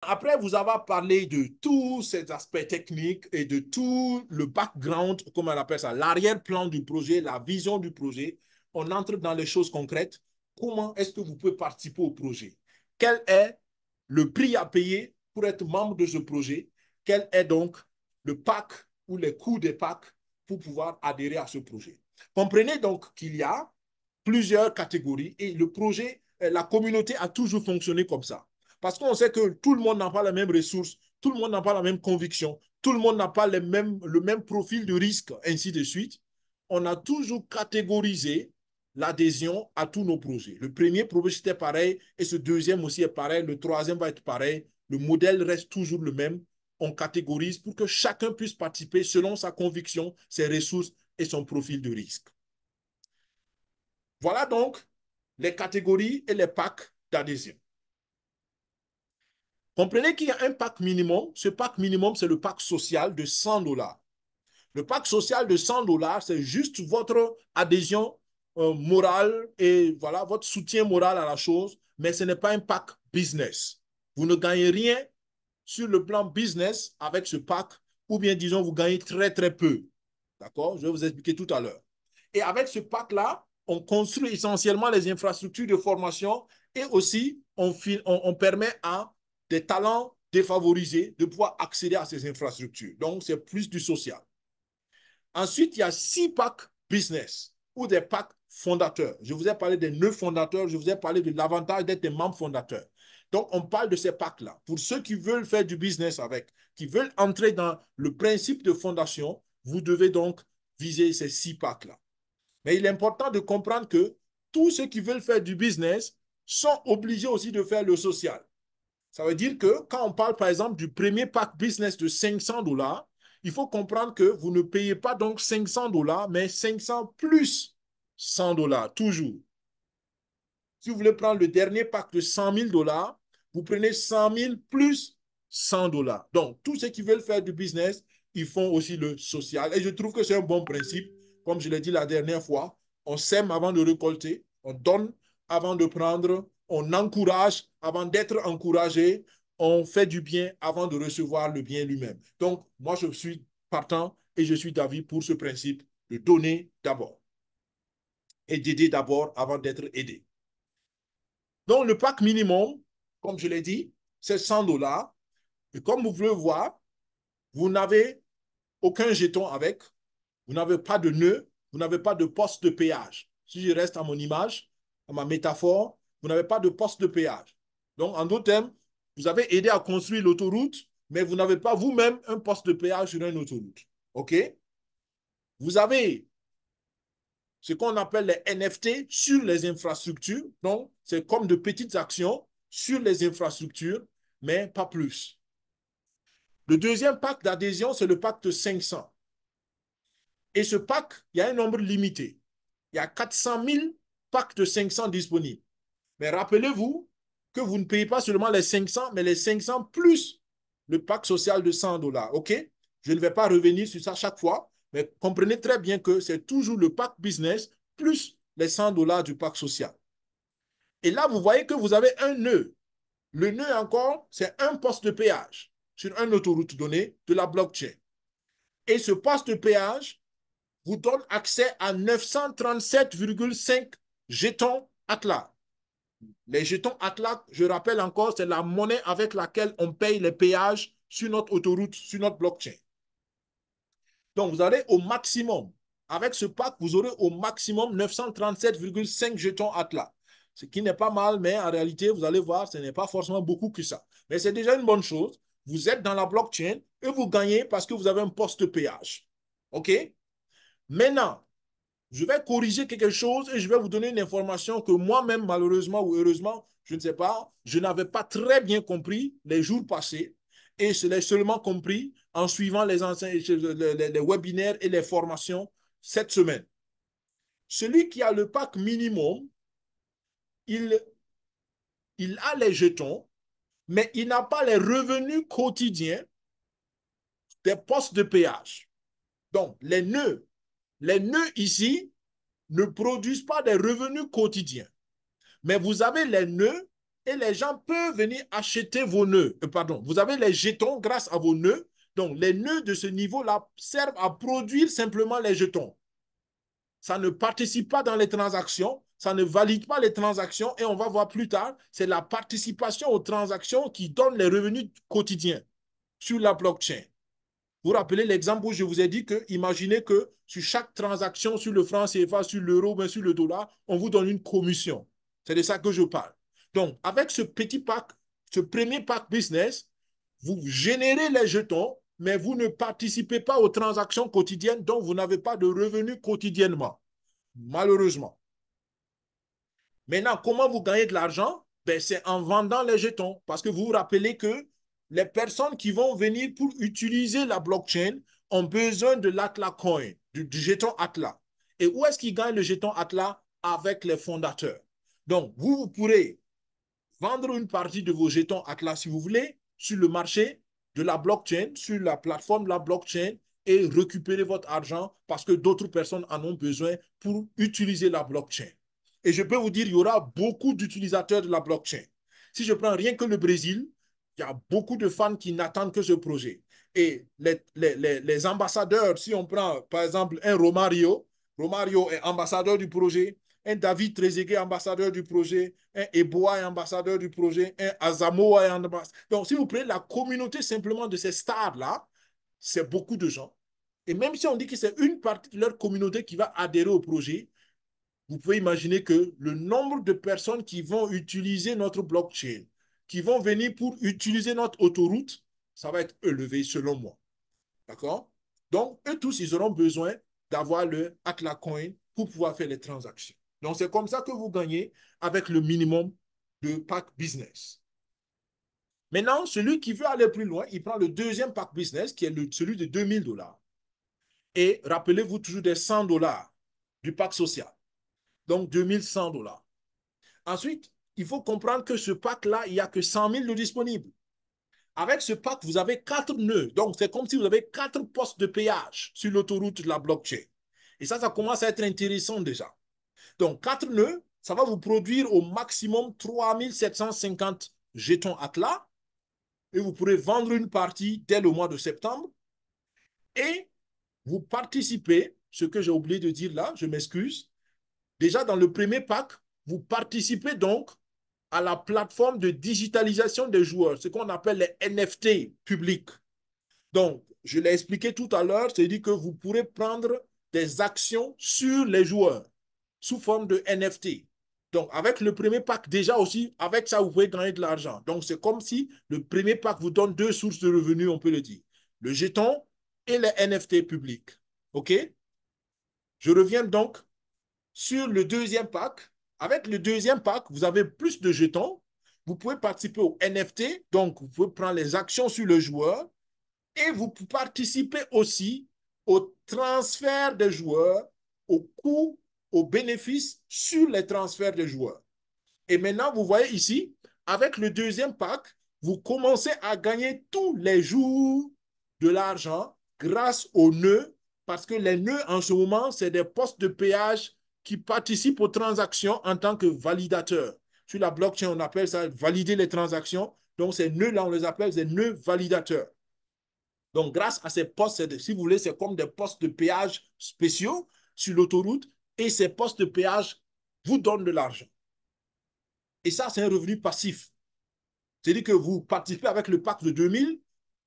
Après vous avoir parlé de tous ces aspects techniques et de tout le background, comme on appelle ça, l'arrière-plan du projet, la vision du projet, on entre dans les choses concrètes. Comment est-ce que vous pouvez participer au projet? Quel est le prix à payer pour être membre de ce projet? Quel est donc le pack ou les coûts des packs pour pouvoir adhérer à ce projet? Comprenez donc qu'il y a plusieurs catégories et le projet, la communauté a toujours fonctionné comme ça. Parce qu'on sait que tout le monde n'a pas les mêmes ressources, tout le monde n'a pas la même conviction, tout le monde n'a pas le même profil de risque, ainsi de suite. On a toujours catégorisé l'adhésion à tous nos projets. Le premier projet, c'était pareil, et ce deuxième aussi est pareil, le troisième va être pareil. Le modèle reste toujours le même. On catégorise pour que chacun puisse participer selon sa conviction, ses ressources et son profil de risque. Voilà donc les catégories et les packs d'adhésion. Comprenez qu'il y a un pack minimum. Ce pack minimum, c'est le pack social de 100 dollars. Le pack social de 100 dollars, c'est juste votre adhésion morale et voilà, votre soutien moral à la chose, mais ce n'est pas un pack business. Vous ne gagnez rien sur le plan business avec ce pack, ou bien disons, vous gagnez très, très peu. D'accord? Je vais vous expliquer tout à l'heure. Et avec ce pack-là, on construit essentiellement les infrastructures de formation et aussi on permet à des talents défavorisés de pouvoir accéder à ces infrastructures. Donc, c'est plus du social. Ensuite, il y a 6 packs business ou des packs fondateurs. Je vous ai parlé des 9 fondateurs, je vous ai parlé de l'avantage d'être des membres fondateurs. Donc, on parle de ces packs-là. Pour ceux qui veulent faire du business avec, qui veulent entrer dans le principe de fondation, vous devez donc viser ces 6 packs-là. Mais il est important de comprendre que tous ceux qui veulent faire du business sont obligés aussi de faire le social. Ça veut dire que quand on parle, par exemple, du premier pack business de 500 dollars, il faut comprendre que vous ne payez pas donc 500 dollars, mais 500 plus 100 dollars, toujours. Si vous voulez prendre le dernier pack de 100 000 dollars, vous prenez 100 000 plus 100 dollars. Donc, tous ceux qui veulent faire du business, ils font aussi le social. Et je trouve que c'est un bon principe. Comme je l'ai dit la dernière fois, on sème avant de récolter, on donne avant de prendre, on encourage avant d'être encouragé, on fait du bien avant de recevoir le bien lui-même. Donc, moi, je suis partant et je suis d'avis pour ce principe de donner d'abord et d'aider d'abord avant d'être aidé. Donc, le pack minimum, comme je l'ai dit, c'est 100 dollars. Et comme vous pouvez voir, vous n'avez aucun jeton avec, vous n'avez pas de nœud, vous n'avez pas de poste de péage. Si je reste à mon image, à ma métaphore, vous n'avez pas de poste de péage. Donc, en d'autres termes, vous avez aidé à construire l'autoroute, mais vous n'avez pas vous-même un poste de péage sur une autoroute. OK? Vous avez ce qu'on appelle les NFT sur les infrastructures. Donc, c'est comme de petites actions sur les infrastructures, mais pas plus. Le deuxième pack d'adhésion, c'est le pack de 500. Et ce pack, il y a un nombre limité. Il y a 400 000 packs de 500 disponibles. Mais rappelez-vous que vous ne payez pas seulement les 500, mais les 500 plus le pack social de 100 dollars. OK? Je ne vais pas revenir sur ça chaque fois, mais comprenez très bien que c'est toujours le pack business plus les 100 dollars du pack social. Et là, vous voyez que vous avez un nœud. Le nœud encore, c'est un poste de péage sur une autoroute donnée de la blockchain. Et ce poste de péage vous donne accès à 937,5 jetons Atlas. Les jetons Atlas, je rappelle encore, c'est la monnaie avec laquelle on paye les péages sur notre autoroute, sur notre blockchain. Donc, vous aurez au maximum, avec ce pack, vous aurez au maximum 937,5 jetons Atlas. Ce qui n'est pas mal, mais en réalité, vous allez voir, ce n'est pas forcément beaucoup que ça. Mais c'est déjà une bonne chose. Vous êtes dans la blockchain et vous gagnez parce que vous avez un poste de péage. OK? Maintenant, je vais corriger quelque chose et je vais vous donner une information que moi-même, malheureusement ou heureusement, je ne sais pas, je n'avais pas très bien compris les jours passés et je l'ai seulement compris en suivant les webinaires et les formations cette semaine. Celui qui a le pack minimum, il, il a les jetons, mais il n'a pas les revenus quotidiens des postes de péage. Donc, les nœuds ici ne produisent pas des revenus quotidiens. Mais vous avez les nœuds et les gens peuvent venir acheter vos nœuds. Pardon, vous avez les jetons grâce à vos nœuds. Donc, les nœuds de ce niveau-là servent à produire simplement les jetons. Ça ne participe pas dans les transactions, ça ne valide pas les transactions et on va voir plus tard, c'est la participation aux transactions qui donne les revenus quotidiens sur la blockchain. Vous vous rappelez l'exemple où je vous ai dit que, imaginez que sur chaque transaction, sur le franc CFA, sur l'euro, mais sur le dollar, on vous donne une commission. C'est de ça que je parle. Donc, avec ce petit pack, ce premier pack business, vous générez les jetons, mais vous ne participez pas aux transactions quotidiennes, donc vous n'avez pas de revenus quotidiennement, malheureusement. Maintenant, comment vous gagnez de l'argent? Ben, c'est en vendant les jetons. Parce que vous vous rappelez que les personnes qui vont venir pour utiliser la blockchain ont besoin de l'Atlas Coin, du jeton Atlas. Et où est-ce qu'ils gagnent le jeton Atlas? Avec les fondateurs. Donc, vous pourrez vendre une partie de vos jetons Atlas, si vous voulez, sur le marché de la blockchain, sur la plateforme de la blockchain, et récupérer votre argent parce que d'autres personnes en ont besoin pour utiliser la blockchain. Et je peux vous dire, il y aura beaucoup d'utilisateurs de la blockchain. Si je prends rien que le Brésil, il y a beaucoup de fans qui n'attendent que ce projet. Et les ambassadeurs, si on prend par exemple un Romario, Romario est ambassadeur du projet, un David Trezeguet, ambassadeur du projet, un Eboa est ambassadeur du projet, un Asamoah est ambassadeur. Donc, si vous prenez la communauté simplement de ces stars-là, c'est beaucoup de gens. Et même si on dit que c'est une partie de leur communauté qui va adhérer au projet, vous pouvez imaginer que le nombre de personnes qui vont utiliser notre blockchain, qui vont venir pour utiliser notre autoroute, ça va être élevé selon moi. D'accord? Donc, eux tous, ils auront besoin d'avoir le Atlas Coin pour pouvoir faire les transactions. Donc, c'est comme ça que vous gagnez avec le minimum de pack business. Maintenant, celui qui veut aller plus loin, il prend le deuxième pack business, qui est celui de 2000 $. Et rappelez-vous toujours des 100 $ du pack social. Donc, 2100 $. Ensuite, il faut comprendre que ce pack-là, il n'y a que 100 000 de disponibles. Avec ce pack, vous avez 4 nœuds. Donc, c'est comme si vous avez 4 postes de péage sur l'autoroute de la blockchain. Et ça commence à être intéressant déjà. Donc, 4 nœuds, ça va vous produire au maximum 3750 jetons Atlas. Et vous pourrez vendre une partie dès le mois de septembre. Et vous participez, ce que j'ai oublié de dire là, je m'excuse. Déjà, dans le premier pack, vous participez donc à la plateforme de digitalisation des joueurs, ce qu'on appelle les NFT publics. Donc, je l'ai expliqué tout à l'heure, c'est-à-dire que vous pourrez prendre des actions sur les joueurs sous forme de NFT. Donc, avec le premier pack, déjà aussi, avec ça, vous pouvez gagner de l'argent. Donc, c'est comme si le premier pack vous donne deux sources de revenus, on peut le dire. Le jeton et les NFT publics. OK? Je reviens donc sur le deuxième pack. Avec le deuxième pack, vous avez plus de jetons. Vous pouvez participer au NFT, donc vous pouvez prendre les actions sur le joueur et vous participez aussi au transfert des joueurs, au coût, aux bénéfices sur les transferts des joueurs. Et maintenant, vous voyez ici, avec le deuxième pack, vous commencez à gagner tous les jours de l'argent grâce aux nœuds, parce que les nœuds, en ce moment, c'est des postes de péage qui participent aux transactions en tant que validateurs. Sur la blockchain, on appelle ça valider les transactions. Donc, ces nœuds-là, on les appelle des nœuds validateurs. Donc, grâce à ces postes, si vous voulez, c'est comme des postes de péage spéciaux sur l'autoroute et ces postes de péage vous donnent de l'argent. Et ça, c'est un revenu passif. C'est-à-dire que vous participez avec le pacte de 2000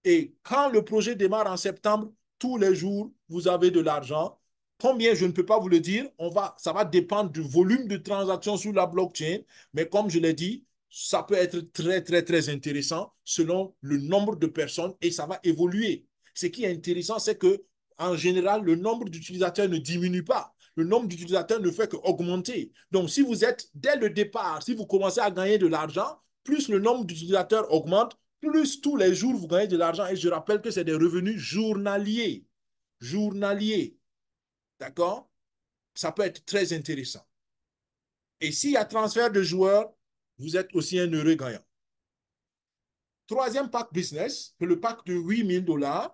et quand le projet démarre en septembre, tous les jours, vous avez de l'argent. Combien, je ne peux pas vous le dire. Ça va dépendre du volume de transactions sur la blockchain. Mais comme je l'ai dit, ça peut être très, très, très intéressant selon le nombre de personnes et ça va évoluer. Ce qui est intéressant, c'est que en général, le nombre d'utilisateurs ne diminue pas. Le nombre d'utilisateurs ne fait qu'augmenter. Donc, si vous êtes, dès le départ, si vous commencez à gagner de l'argent, plus le nombre d'utilisateurs augmente, plus tous les jours vous gagnez de l'argent. Et je rappelle que c'est des revenus journaliers. Journaliers. D'accord? Ça peut être très intéressant. Et s'il y a transfert de joueurs, vous êtes aussi un heureux gagnant. Troisième pack business, le pack de 8 000 $.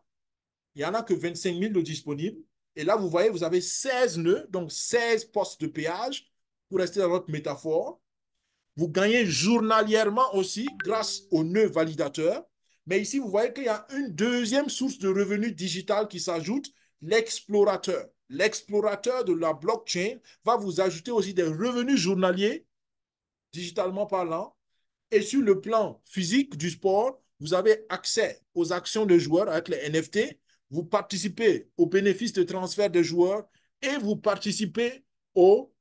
Il n'y en a que 25 000 de disponibles. Et là, vous voyez, vous avez 16 nœuds, donc 16 postes de péage, pour rester dans notre métaphore. Vous gagnez journalièrement aussi grâce au nœud validateur. Mais ici, vous voyez qu'il y a une deuxième source de revenus digital qui s'ajoute, l'explorateur. L'explorateur de la blockchain va vous ajouter aussi des revenus journaliers, digitalement parlant. Et sur le plan physique du sport, vous avez accès aux actions de joueurs avec les NFT. Vous participez aux bénéfices de transfert de joueurs et vous participez au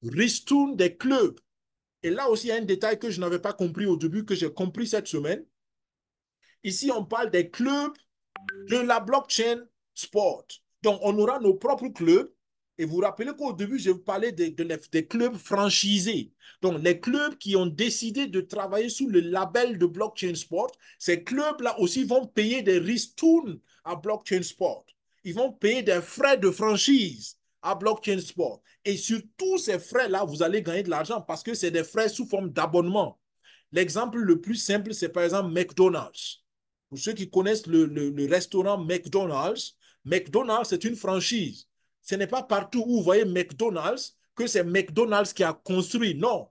ristourne des clubs. Et là aussi, il y a un détail que je n'avais pas compris au début, que j'ai compris cette semaine. Ici, on parle des clubs de la blockchain sport. Donc, on aura nos propres clubs. Et vous vous rappelez qu'au début, je vous parlais des clubs franchisés. Donc, les clubs qui ont décidé de travailler sous le label de blockchain sport, ces clubs-là aussi vont payer des ristournes à blockchain sport. Ils vont payer des frais de franchise à blockchain sport. Et sur tous ces frais-là, vous allez gagner de l'argent parce que c'est des frais sous forme d'abonnement. L'exemple le plus simple, c'est par exemple McDonald's. Pour ceux qui connaissent le restaurant McDonald's, McDonald's, c'est une franchise. Ce n'est pas partout où vous voyez McDonald's que c'est McDonald's qui a construit. Non.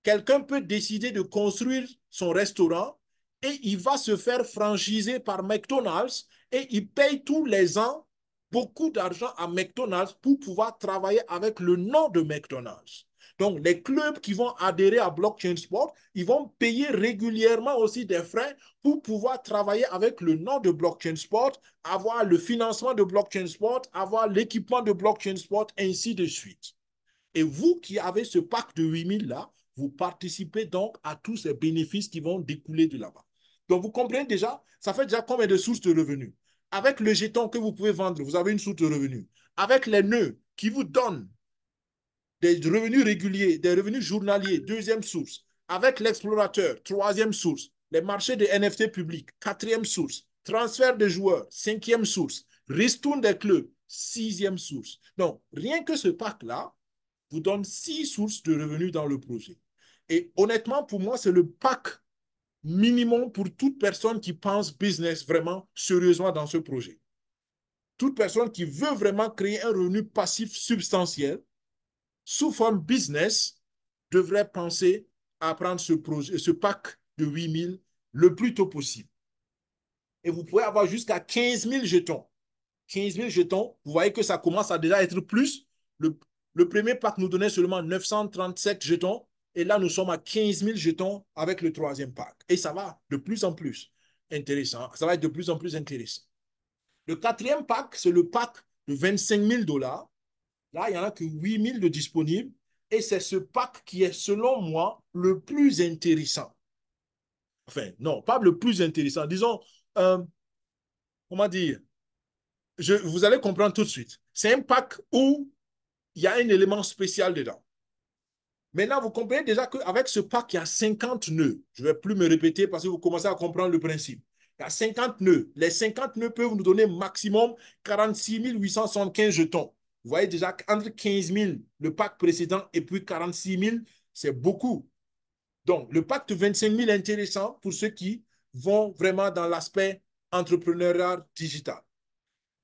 Quelqu'un peut décider de construire son restaurant et il va se faire franchiser par McDonald's et il paye tous les ans beaucoup d'argent à McDonald's pour pouvoir travailler avec le nom de McDonald's. Donc, les clubs qui vont adhérer à Blockchain Sport, ils vont payer régulièrement aussi des frais pour pouvoir travailler avec le nom de Blockchain Sport, avoir le financement de Blockchain Sport, avoir l'équipement de Blockchain Sport, ainsi de suite. Et vous qui avez ce pack de 8000 là, vous participez donc à tous ces bénéfices qui vont découler de là-bas. Donc, vous comprenez déjà, ça fait déjà combien de sources de revenus? Avec le jeton que vous pouvez vendre, vous avez une source de revenus. Avec les nœuds qui vous donnent des revenus réguliers, des revenus journaliers, deuxième source. Avec l'explorateur, troisième source. Les marchés de NFT publics, quatrième source. Transfert de joueurs, cinquième source. Ristourne des clubs, sixième source. Donc, rien que ce pack-là vous donne 6 sources de revenus dans le projet. Et honnêtement, pour moi, c'est le pack minimum pour toute personne qui pense business vraiment sérieusement dans ce projet. Toute personne qui veut vraiment créer un revenu passif substantiel sous forme business devrait penser à prendre ce pack de 8000 le plus tôt possible. Et vous pouvez avoir jusqu'à 15 000 jetons. 15 000 jetons, vous voyez que ça commence à déjà être plus. Le premier pack nous donnait seulement 937 jetons. Et là, nous sommes à 15 000 jetons avec le troisième pack. Et ça va de plus en plus intéressant. Ça va être de plus en plus intéressant. Le quatrième pack, c'est le pack de 25 000 dollars. Là, il n'y en a que 8 000 de disponibles. Et c'est ce pack qui est, selon moi, le plus intéressant. Enfin, non, pas le plus intéressant. Disons, comment dire, vous allez comprendre tout de suite. C'est un pack où il y a un élément spécial dedans. Maintenant, vous comprenez déjà qu'avec ce pack, il y a 50 nœuds. Je ne vais plus me répéter parce que vous commencez à comprendre le principe. Il y a 50 nœuds. Les 50 nœuds peuvent nous donner maximum 46 875 jetons. Vous voyez déjà qu'entre 15 000, le pack précédent, et puis 46 000, c'est beaucoup. Donc, le pack de 25 000 est intéressant pour ceux qui vont vraiment dans l'aspect entrepreneuriat digital.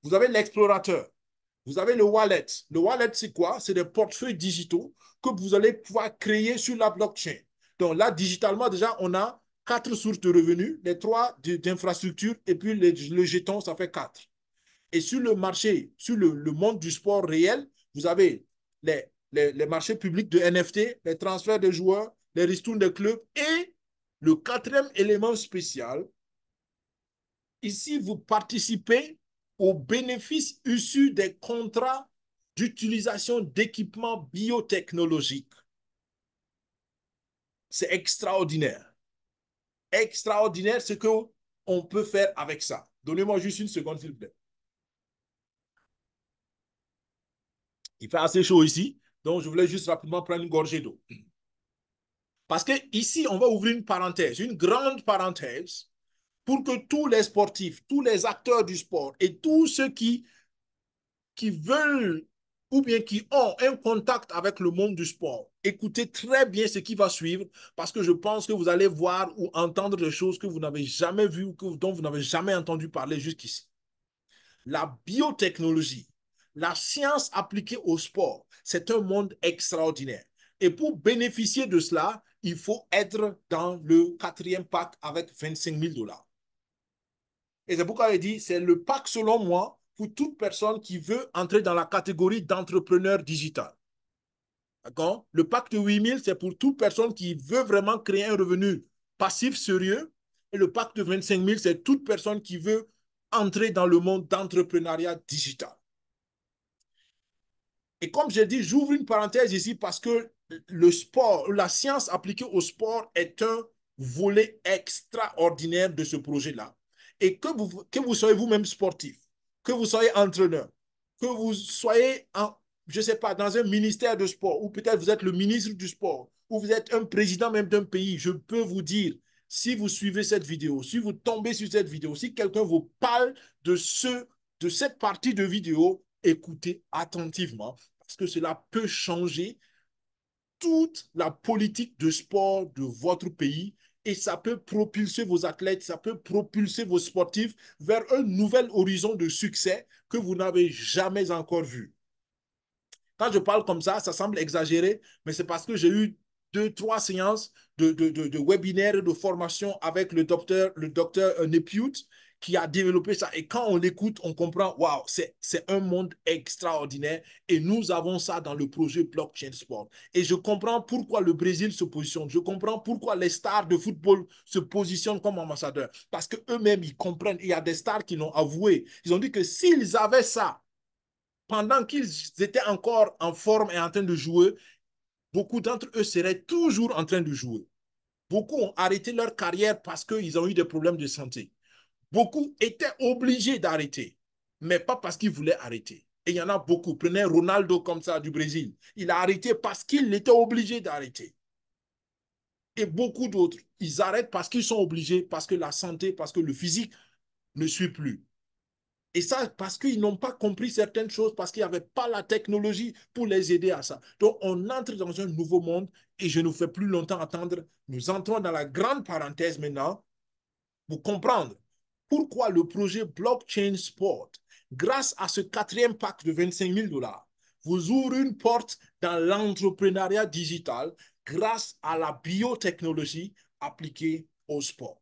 Vous avez l'explorateur. Vous avez le wallet. Le wallet, c'est quoi? C'est des portefeuilles digitaux que vous allez pouvoir créer sur la blockchain. Donc là, digitalement, déjà, on a 4 sources de revenus, les 3 d'infrastructure et puis le jeton, ça fait 4. Et sur le marché, sur le monde du sport réel, vous avez les marchés publics de NFT, les transferts de joueurs, les ristournes de clubs et le quatrième élément spécial, ici, vous participez aux bénéfices issus des contrats d'utilisation d'équipements biotechnologiques. C'est extraordinaire. Extraordinaire ce qu'on peut faire avec ça. Donnez-moi juste une seconde, s'il vous plaît. Il fait assez chaud ici, donc je voulais juste rapidement prendre une gorgée d'eau. Parce que ici, on va ouvrir une parenthèse, une grande parenthèse, pour que tous les sportifs, tous les acteurs du sport et tous ceux qui veulent ou bien qui ont un contact avec le monde du sport, écoutez très bien ce qui va suivre parce que je pense que vous allez voir ou entendre des choses que vous n'avez jamais vues ou dont vous n'avez jamais entendu parler jusqu'ici. La biotechnologie, la science appliquée au sport, c'est un monde extraordinaire. Et pour bénéficier de cela, il faut être dans le quatrième pack avec 25 000 $. Et c'est pourquoi il dit, c'est le pack, selon moi, pour toute personne qui veut entrer dans la catégorie d'entrepreneur digital. D'accord? Le pack de 8 000, c'est pour toute personne qui veut vraiment créer un revenu passif sérieux. Et le pack de 25 000, c'est toute personne qui veut entrer dans le monde d'entrepreneuriat digital. Et comme j'ai dit, j'ouvre une parenthèse ici parce que le sport, la science appliquée au sport est un volet extraordinaire de ce projet-là. Et que vous soyez vous-même sportif, que vous soyez entraîneur, que vous soyez, je ne sais pas, dans un ministère de sport, ou peut-être vous êtes le ministre du sport, ou vous êtes un président même d'un pays, je peux vous dire, si vous suivez cette vidéo, si vous tombez sur cette vidéo, si quelqu'un vous parle de cette partie de vidéo, écoutez attentivement parce que cela peut changer toute la politique de sport de votre pays et ça peut propulser vos athlètes, ça peut propulser vos sportifs vers un nouvel horizon de succès que vous n'avez jamais encore vu. Quand je parle comme ça semble exagéré, mais c'est parce que j'ai eu 2, 3 séances de webinaires et de formation avec le docteur Nepute qui a développé ça. Et quand on l'écoute, on comprend, waouh, c'est un monde extraordinaire. Et nous avons ça dans le projet Blockchain Sport. Et je comprends pourquoi le Brésil se positionne. Je comprends pourquoi les stars de football se positionnent comme ambassadeurs. Parce qu'eux-mêmes, ils comprennent. Il y a des stars qui l'ont avoué. Ils ont dit que s'ils avaient ça, pendant qu'ils étaient encore en forme et en train de jouer, beaucoup d'entre eux seraient toujours en train de jouer. Beaucoup ont arrêté leur carrière parce qu'ils ont eu des problèmes de santé. Beaucoup étaient obligés d'arrêter, mais pas parce qu'ils voulaient arrêter. Et il y en a beaucoup. Prenez Ronaldo comme ça du Brésil. Il a arrêté parce qu'il était obligé d'arrêter. Et beaucoup d'autres, ils arrêtent parce qu'ils sont obligés, parce que la santé, parce que le physique ne suit plus. Et ça, parce qu'ils n'ont pas compris certaines choses, parce qu'il n'y avait pas la technologie pour les aider à ça. Donc, on entre dans un nouveau monde et je ne fais plus longtemps attendre. Nous entrons dans la grande parenthèse maintenant pour comprendre pourquoi le projet Blockchain Sport, grâce à ce quatrième pack de 25 000 $, vous ouvre une porte dans l'entrepreneuriat digital grâce à la biotechnologie appliquée au sport.